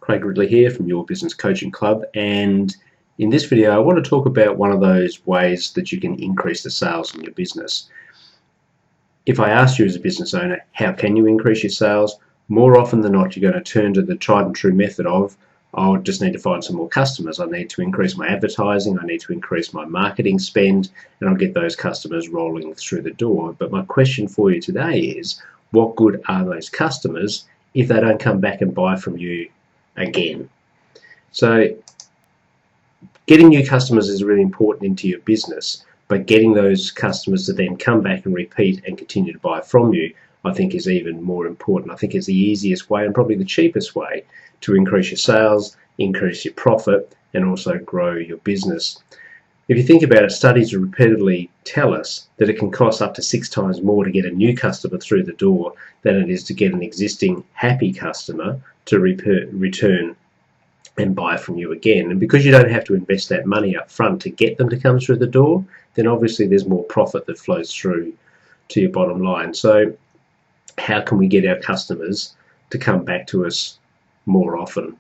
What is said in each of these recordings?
Craig Ridley here from Your Business Coaching Club, and in this video I want to talk about one of those ways that you can increase the sales in your business. If I asked you as a business owner, how can you increase your sales? More often than not, you're going to turn to the tried and true method of, I just need to find some more customers. I need to increase my advertising, I need to increase my marketing spend, and I'll get those customers rolling through the door. But my question for you today is, what good are those customers if they don't come back and buy from you again? So getting new customers is really important into your business, but getting those customers to then come back and repeat and continue to buy from you, I think, is even more important. I think it's the easiest way and probably the cheapest way to increase your sales, increase your profit, and also grow your business. If you think about it, studies repeatedly tell us that it can cost up to 6 times more to get a new customer through the door than it is to get an existing happy customer to return and buy from you again. And because you don't have to invest that money up front to get them to come through the door, then obviously there's more profit that flows through to your bottom line. So how can we get our customers to come back to us more often?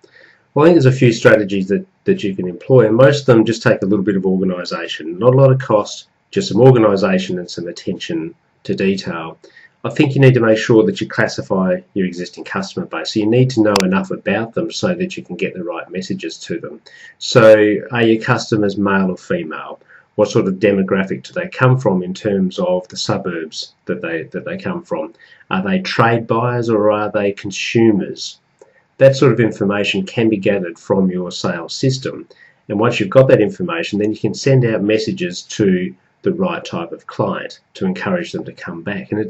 Well, I think there's a few strategies that you can employ, and most of them just take a little bit of organisation. Not a lot of cost, just some organisation and some attention to detail. I think you need to make sure that you classify your existing customer base. So you need to know enough about them so that you can get the right messages to them. So are your customers male or female? What sort of demographic do they come from in terms of the suburbs that they come from? Are they trade buyers or are they consumers? That sort of information can be gathered from your sales system. And once you've got that information, then you can send out messages to the right type of client to encourage them to come back. And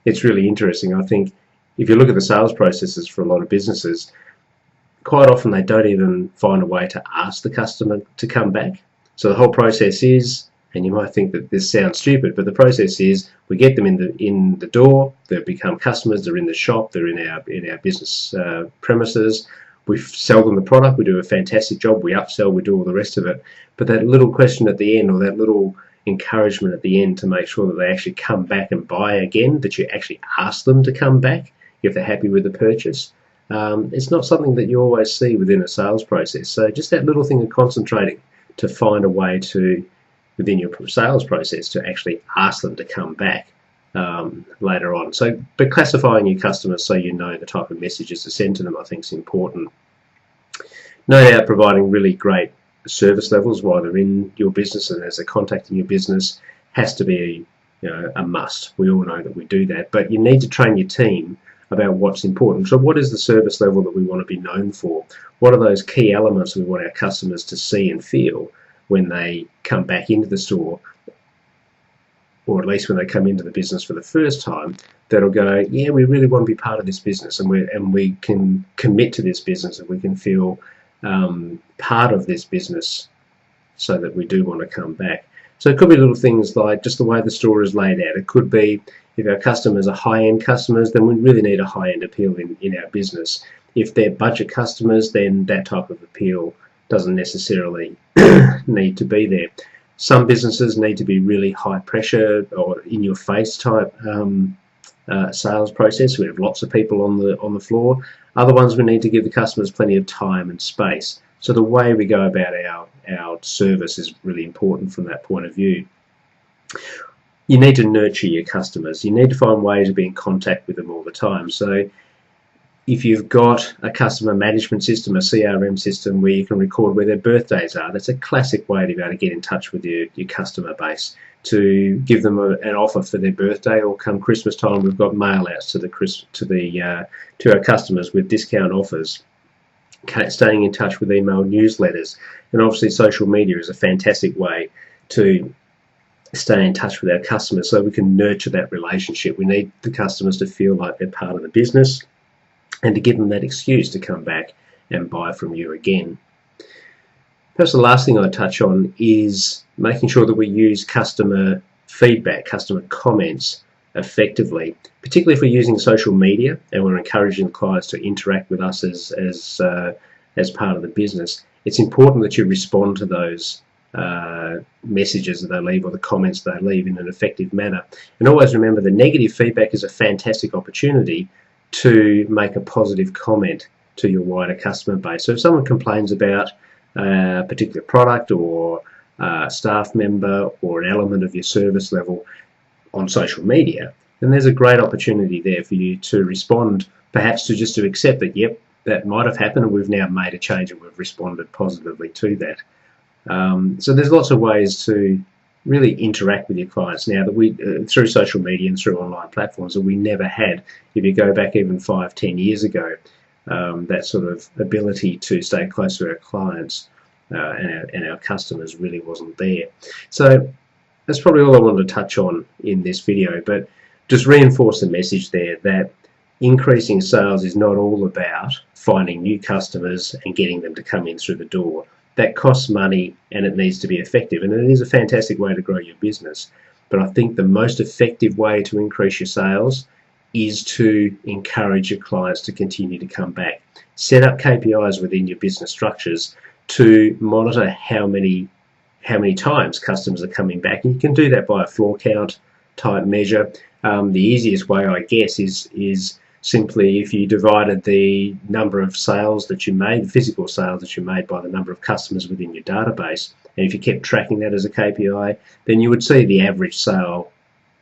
it's really interesting. I think if you look at the sales processes for a lot of businesses, quite often they don't even find a way to ask the customer to come back. So the whole process is, and you might think that this sounds stupid, but the process is we get them in the door, they become customers, they're in the shop, they're in our business premises, we sell them the product, we do a fantastic job, we upsell, we do all the rest of it. But that little question at the end, or that little encouragement at the end to make sure that they actually come back and buy again, that you actually ask them to come back if they're happy with the purchase, it's not something that you always see within a sales process. So just that little thing of concentrating to find a way to, within your sales process, to actually ask them to come back later on. So, but classifying your customers so you know the type of messages to send to them, I think, is important. No doubt providing really great service levels while they're in your business and as they're contacting your business has to be a must. We all know that we do that, but you need to train your team about what's important. So what is the service level that we want to be known for? What are those key elements we want our customers to see and feel when they come back into the store, or at least when they come into the business for the first time, that'll go, yeah, we really want to be part of this business, and we can commit to this business, and we can feel part of this business so that we do want to come back. So it could be little things like just the way the store is laid out. It could be if our customers are high-end customers, then we really need a high-end appeal in our business. If they're budget customers, then that type of appeal doesn't necessarily need to be there. Some businesses need to be really high pressure or in your face type sales process. We have lots of people on the floor. Other ones we need to give the customers plenty of time and space. So the way we go about our service is really important from that point of view. You need to nurture your customers. You need to find ways to be in contact with them all the time. So if you've got a customer management system, a CRM system where you can record where their birthdays are, that's a classic way to be able to get in touch with your customer base, to give them an offer for their birthday, or come Christmas time we've got mail outs to our customers with discount offers. Staying in touch with email newsletters, and obviously social media is a fantastic way to stay in touch with our customers so we can nurture that relationship. We need the customers to feel like they're part of the business and to give them that excuse to come back and buy from you again. Perhaps the last thing I'd touch on is making sure that we use customer feedback, customer comments effectively, particularly if we're using social media and we're encouraging clients to interact with us as part of the business. It's important that you respond to those messages that they leave or the comments they leave in an effective manner. And always remember, the negative feedback is a fantastic opportunity to make a positive comment to your wider customer base. So if someone complains about a particular product or a staff member or an element of your service level on social media, then there's a great opportunity there for you to respond, perhaps just to accept that, yep, that might have happened and we've now made a change and we've responded positively to that. So there's lots of ways to really interact with your clients now that we through social media and through online platforms that we never had if you go back even 5-10 years ago. That sort of ability to stay close to our clients and our customers really wasn't there. So that's probably all I wanted to touch on in this video, but just reinforce the message there that increasing sales is not all about finding new customers and getting them to come in through the door. That costs money and it needs to be effective, and it is a fantastic way to grow your business. But I think the most effective way to increase your sales is to encourage your clients to continue to come back. Set up KPIs within your business structures to monitor how many times customers are coming back. And you can do that by a floor count type measure. The easiest way, I guess, is simply if you divided the number of sales that you made, physical sales that you made, by the number of customers within your database, and if you kept tracking that as a KPI, then you would see the average sale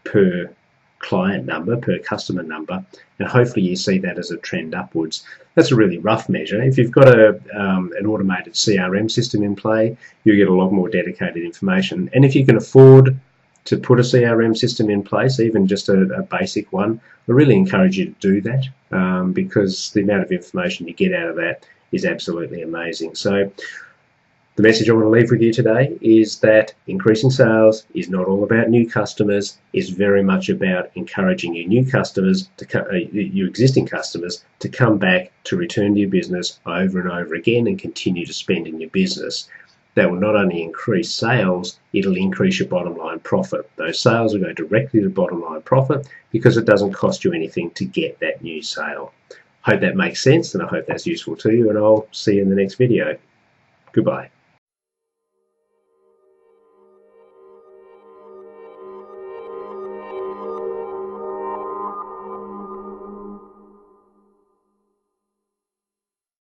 per client number, per customer number, and hopefully you see that as a trend upwards. That's a really rough measure. If you've got an automated CRM system in play, you get a lot more dedicated information. And if you can afford to put a CRM system in place, even just a basic one, I really encourage you to do that because the amount of information you get out of that is absolutely amazing. So the message I want to leave with you today is that increasing sales is not all about new customers. It's very much about encouraging your new customers, your existing customers, to come back, to return to your business over and over again and continue to spend in your business. That will not only increase sales, it'll increase your bottom line profit. Those sales will go directly to bottom line profit because it doesn't cost you anything to get that new sale. Hope that makes sense, and I hope that's useful to you, and I'll see you in the next video. Goodbye.